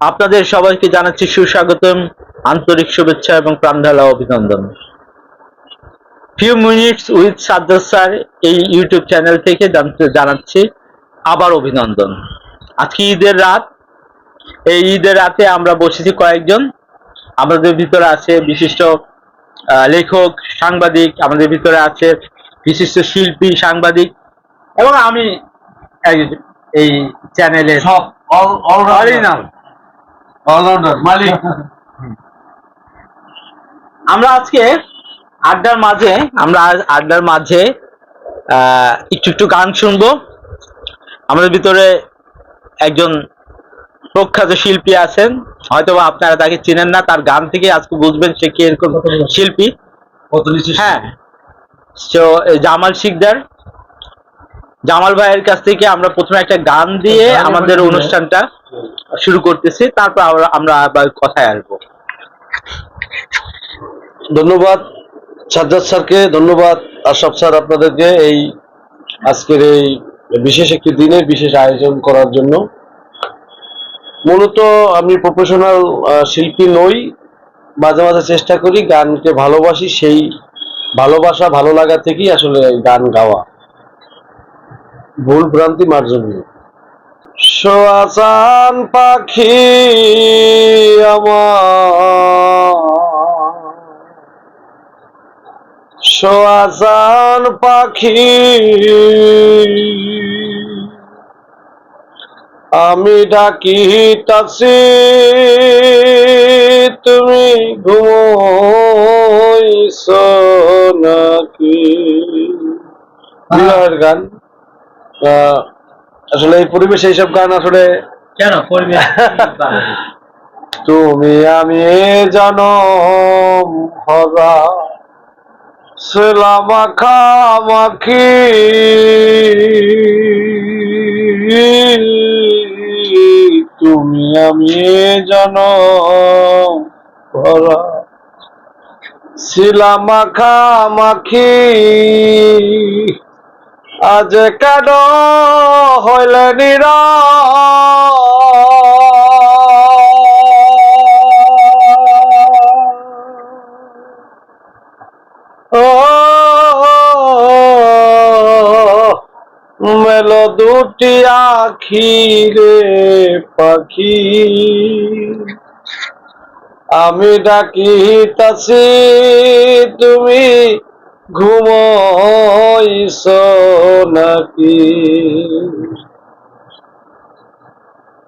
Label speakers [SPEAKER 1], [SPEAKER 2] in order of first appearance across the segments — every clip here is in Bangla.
[SPEAKER 1] আপনাদের সবাইকে জানাচ্ছি সুস্বাগতম, আন্তরিক শুভেচ্ছা এবং প্রাণঢালা অভিনন্দন। Few minutes with Sajjad sir এই ইউটিউব চ্যানেল থেকে জানাচ্ছি আবার অভিনন্দন। আজকে ঈদের রাত। এই ঈদের রাতে আমরা বসেছি কয়েকজন। আমাদের ভিতরে আছে বিশিষ্ট লেখক, সাংবাদিক, আমাদের ভিতরে আছে বিশিষ্ট শিল্পী, সাংবাদিক, এবং আমি এই চ্যানেলের
[SPEAKER 2] অলরাউন্ডার মালিক।
[SPEAKER 1] আমরা আজকে আড্ডার মাঝে একটু একটু গান শুনবো। আমাদের ভিতরে একজন প্রখ্যাত শিল্পী আছেন, হয়তোবা আপনারা তাকে চিনেন না, তার গান থেকে আজকে বুঝবেন সে কি এরকম শিল্পী। হ্যাঁ, তো জামাল শিকদার, জামাল ভাইয়ের কাছ থেকে আমরা প্রথমে একটা গান দিয়ে আমাদের অনুষ্ঠানটা শুরু করতেছি, তারপর আমরা আবার কথায় আসবো।
[SPEAKER 2] ধন্যবাদ সাজ্জাদ স্যারকে, ধন্যবাদ আশরাফ স্যার আপনাদেরকে এই আজকের এই বিশেষ একটি দিনে বিশেষ আয়োজন করার জন্য। মূলত আমি প্রফেশনাল শিল্পী নই, মাঝে মাঝে চেষ্টা করি, গানকে ভালোবাসি, সেই ভালোবাসা ভালো লাগা থেকেই আসলে গান গাওয়া, ভুল ভ্রান্তি মার্জনীয়। সোয়াচান পাখি আমার, সোয়াচান পাখি আমি ডাকিতাছি, তুমি ঘুমোইছো নাকি? বিরহের গান। আসলে এই পরিবেশে এইসব গান আসলে
[SPEAKER 1] কেন পরিবেশ
[SPEAKER 2] তুমি আমি জনম হরা ছিলাম মাখামাখি, তুমি আমি জনম হরা ছিলাম মাখামাখি, আজ কেন হইলে নিরা মেলো দুটি আখি রে পাখি, আমি ডাকিতাছি, তুমি ঘুমোইছো নাকি?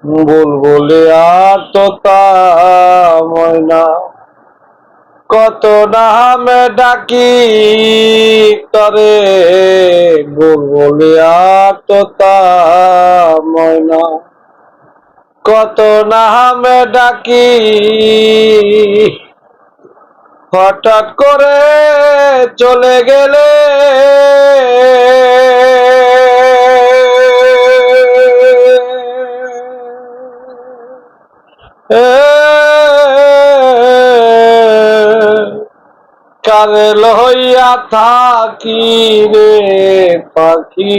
[SPEAKER 2] বুলবুলি আর তোতা ময়না কত নামে ডাকি তরে, বুলবুলি আর তোতা ময়না কত নামে ডাকি, হঠাৎ করে চলে গেলে কারে লইয়া থাকি রে পাখি,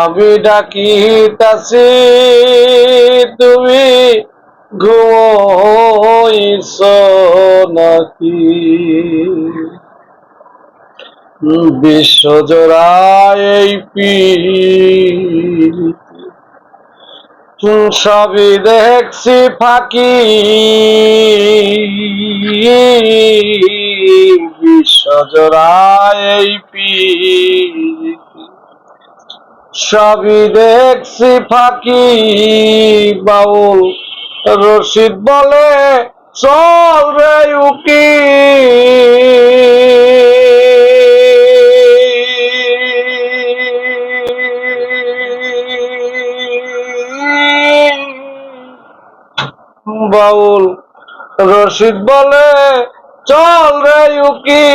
[SPEAKER 2] আমি ডাকিতাছি, তুমি ঘুমোইছো নাকি? বিশ্বজোড়ায় এই পীড়িতি সবই দেখছি ফাঁকি, বিশ্বজোড়ায় এই পীড়িতি সবই দেখছি ফাঁকি, বাউল রশিদ বলে চল রে উকি, বাউল রশিদ বলে চল রে উকি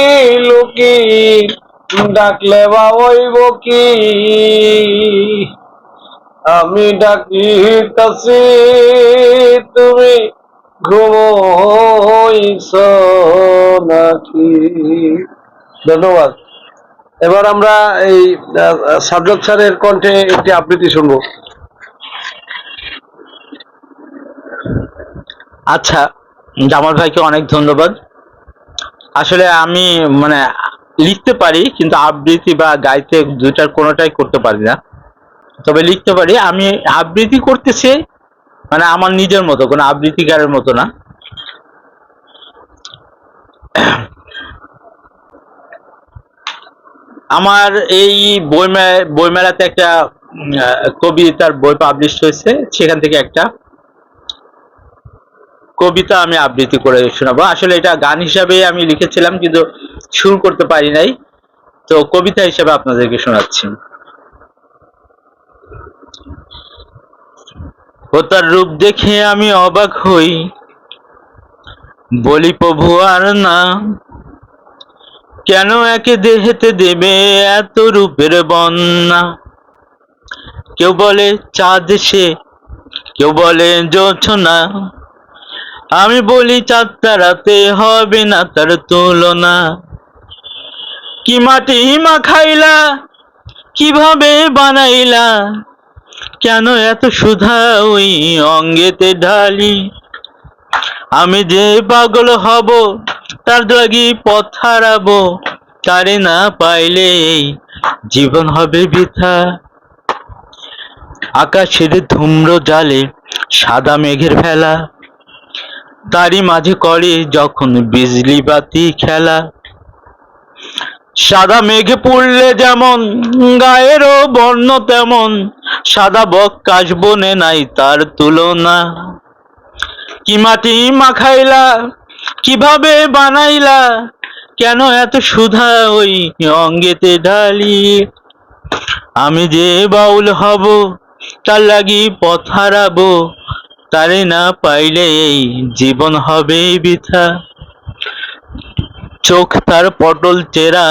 [SPEAKER 2] লুকি, ডাকলে বা হইব কি? আমি ডাকিতাছি, তুমি ঘুমোইছো নাকি? ধন্যবাদ। এবার আমরা এই সাজ্জাদ স্যারের কণ্ঠে একটি আবৃত্তি শুনবো।
[SPEAKER 1] আচ্ছা, জামাল ভাইকে অনেক ধন্যবাদ। আসলে আমি মানে লিখতে পারি, কিন্তু আবৃত্তি বা গাইতে দুইটার কোনোটাই করতে পারি না। তবে লিখতে পারি। আমি আবৃত্তি করতেছি, মানে আমার নিজের মতো, কোনো আবৃত্তিকারের মতো না। আমার এই বইমেলাতে একটা কবিতার বই পাবলিশ হয়েছে, সেখান থেকে একটা কবিতা আমি আবৃত্তি করে শোনাবো। আসলে এটা গান হিসাবে আমি লিখেছিলাম, কিন্তু সুর করতে পারি নাই, তো কবিতা হিসাবে আপনাদেরকে শোনাচ্ছি। ও তার রূপ দেখে আমি অবাক হই, বলি প্রভু আর না, কেন একে দেহেতে দেবে এত রূপের বন্যা। কেউ বলে চাঁদ সে, কেউ বলে জোছনা, আমি বলি চাঁদ তারাতে হবে না তার তুলনা। কি মাটি মাখাইলা, কিভাবে বানাইলা, কেন এত সুধা ওই অঙ্গেতে ঢালি। আমি যে পাগল হব, তার লাগি পথ হারাবো, তারে না পাইলে এই জীবন হবে বৃথা। আকাশের ধূম্র জালে সাদা মেঘের ভেলা, তারই মাঝে করে যখন বিজলি বাতি খেলা। সাদা মেঘে পড়লে যেমন গায়েরও বর্ণ তেমন, সাদা বক কাশ বনে নাই তার তুলনা। কি মাটি মাখাইলা, কিভাবে বানাইলা, কেন এত সুধা ওই অঙ্গেতে ঢালি। আমি যে বাউল হব, তার লাগি পথ হারাবো, তারে না পাইলে এই জীবন হবে বৃথা। চোখ তার পটল চেরা,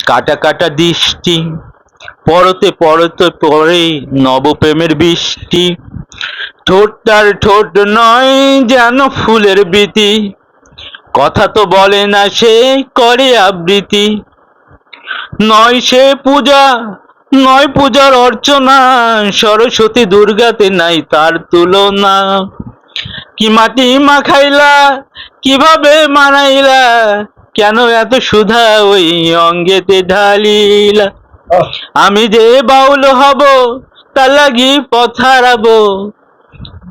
[SPEAKER 1] কাটা কাটা দৃষ্টি, পরতে পরতে পরে নবপ্রেমের বৃষ্টি। ঠোঁট তার ঠোঁট নয় যেন ফুলের বৃতি, কথা তো বলে না সে করে আবৃত্তি। নয় সে পূজা, নয় পূজার অর্চনা, সরস্বতী দুর্গাতে নাই তার তুলনা। কি মাটি মাখাইলা, কিভাবে মানাইলা, কেন এত সুধা ওই অঙ্গেতে ঢালিলা। আমি যে বাউল হব, তার লাগি পথ হারাবো,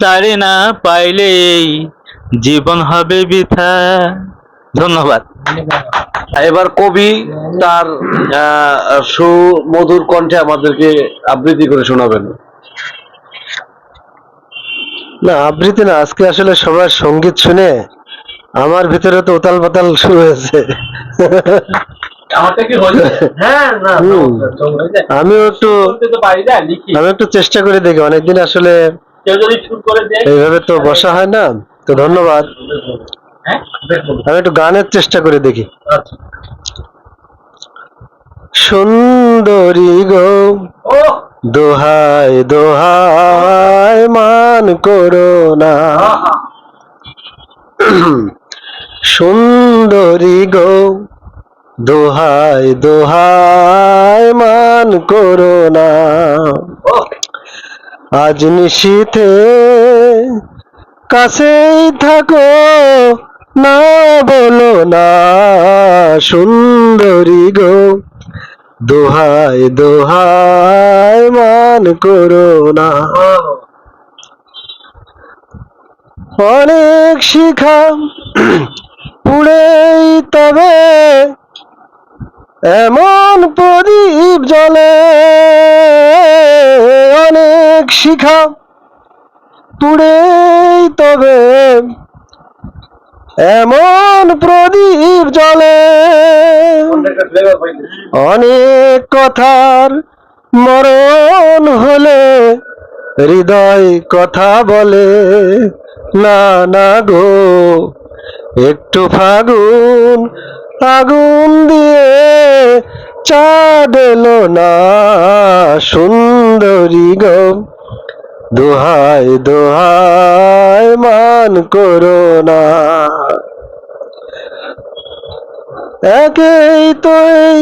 [SPEAKER 1] তারে না পাইলে এই জীবন হবে বৃথা। ধন্যবাদ।
[SPEAKER 2] এবার কবি তার সুমধুর কণ্ঠে আমাদেরকে আবৃত্তি করে শোনাবেন।
[SPEAKER 3] না, আবৃত্তি না, আজকে আসলে সবার সঙ্গীত শুনে আমার ভিতরে তো উতাল পাতাল শুরু হয়েছে। আমি একটু চেষ্টা করে দেখি, অনেকদিন আসলে এইভাবে তো বসা হয় না, তো ধন্যবাদ। আমি একটু গানের চেষ্টা করে দেখি। সুন্দরী গো দোহাই দোহাই মান করো না, সুন্দরী গো দোহাই দোহাই মান করো না। আজ নিশীথে কাছেই থাকো, না বলো না, সুন্দরী গো দোহাই দোহাই মান করো না। অনেক শিখা পুড়েই তবে এমন প্রদীপ জ্বলে, অনেক শিখা পুড়েই তবে এমন প্রদীপ জ্বলে। অনেক কথার মরণ হলে হৃদয় কথা বলে না, না গো একটু ফাগুন আগুন দিয়ে চাঁদ এলো না, সুন্দরী গো দোহাই দোহাই মান করো না। একেই তো এই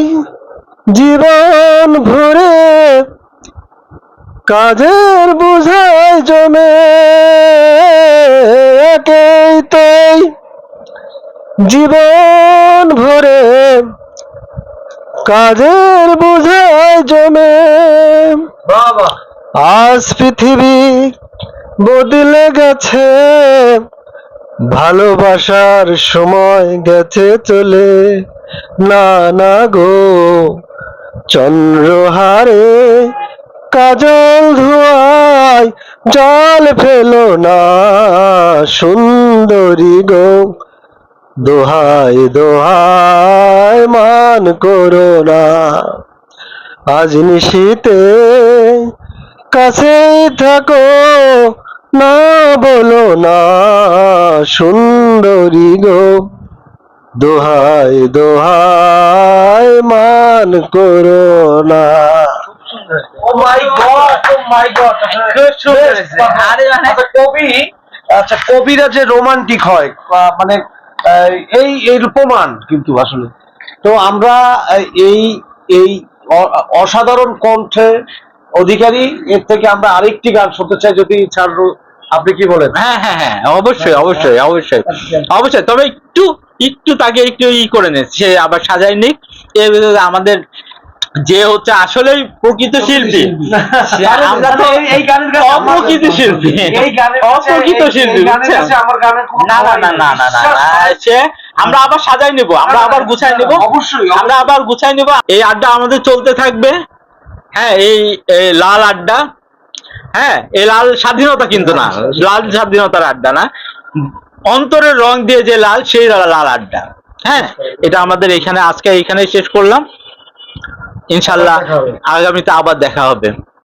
[SPEAKER 3] জীবন ভরে কাজের বোঝায় জমে, একেই নিশিতেই জীবন ভরে কাজের বোঝায় জমে। আজ পৃথিবী বদলে গেছে, ভালোবাসার সময় গেছে চলে। না না গো চন্দ্রহারে কাজল ধোয়ায় জল ফেলো না, সুন্দরী গো দোহাই দোহাই মান করো না। আজ নিশীতে কাছেই থাকো, না বলো না, সুন্দরী গো দোহাই দোহাই মান করো না।
[SPEAKER 2] ও মাই গড, ও মাই গড। আচ্ছা কবিরা যে রোমান্টিক হয় মানে এই প্রমাণ কিন্তু আসলে। তো আমরা এই এই অসাধারণ কণ্ঠে অধিকারী এর থেকে আমরা আরেকটি গান শুনতে চাই, যদি ছাড় আপনি কি বলেন?
[SPEAKER 1] হ্যাঁ হ্যাঁ হ্যাঁ, অবশ্যই অবশ্যই অবশ্যই অবশ্যই, তবে একটু একটু তাকে একটু করে নে, সে আবার সাজাই নিক। এর ভিতরে আমাদের যে হচ্ছে আসলেই প্রকৃত শিল্পী, আমরা তো
[SPEAKER 2] এই গানের কাছে
[SPEAKER 1] অপ্রকৃত শিল্পী,
[SPEAKER 2] এই গানের
[SPEAKER 1] অপ্রকৃত শিল্পী, বুঝছেন?
[SPEAKER 2] আমার গানের
[SPEAKER 1] না না না না না না, সে আমরা আবার সাজাই নেব, আমরা আবার গুছাই নেব,
[SPEAKER 2] অবশ্যই
[SPEAKER 1] আমরা আবার গুছাই নেব। এই আড্ডা আমাদের চলতে থাকবে। হ্যাঁ, এই লাল আড্ডা, হ্যাঁ এই লাল স্বাধীনতা কিন্তু না, লাল স্বাধীনতার আড্ডা না, অন্তরের রং দিয়ে যে লাল, সেই লাল আড্ডা। হ্যাঁ, এটা আমাদের এখানে আজকে এইখানে শেষ করলাম। ইনশাল্লাহ আগামীতে আবার দেখা হবে।